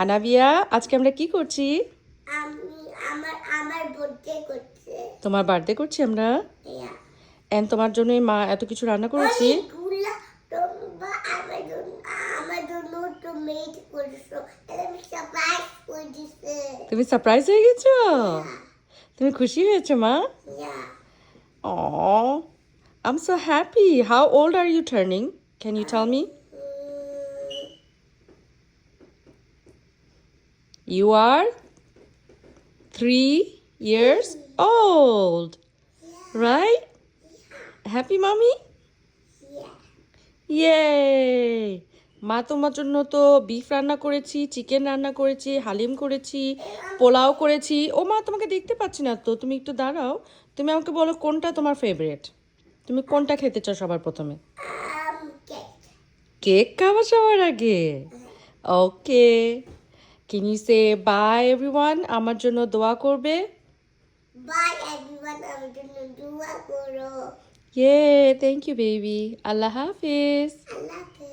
আনাবিয়া, আজকে আমরা কি করছি? আমি আমার বার্থডে করছে। তোমার বার্থডে করছি আমরা। Yeah. এন্ড তোমার জন্যই মা এত কিছু রান্না করেছি। অনেকগুলা তোমরা আমার জন্য তো মেড করছো। আমি সারপ্রাইজ করে দিছে। তুমি সারপ্রাইজ হয়ে গেছো? তুমি খুশি হয়েছো মা? Yeah. Aw, I'm so happy. How old are you turning? Can you tell me? You are 3 years old, right? Happy, mommy? Yeah. Yay! মা তোমার জন্য তো বিফ রান্না করেছি, চিকেন রান্না করেছি, হালিম করেছি, পোলাও করেছি। ও মা, তোমাকে দেখতে পাচ্ছি না তো, তুমি একটু দাঁড়াও। তুমি আমাকে বলো কোনটা তোমার ফেভারিট? তুমি কোনটা খেতে চাও সবার প্রথমে? Cake. কেক খাওয়া সবার আগে? Okay. Can you say bye everyone? আমার জন্য দোয়া করবে। Bye everyone. আমার জন্য দোয়া করো। ইয়ে, থ্যাংক ইউ বেবি। আল্লাহ হাফিজ। আল্লাহ হাফেজ।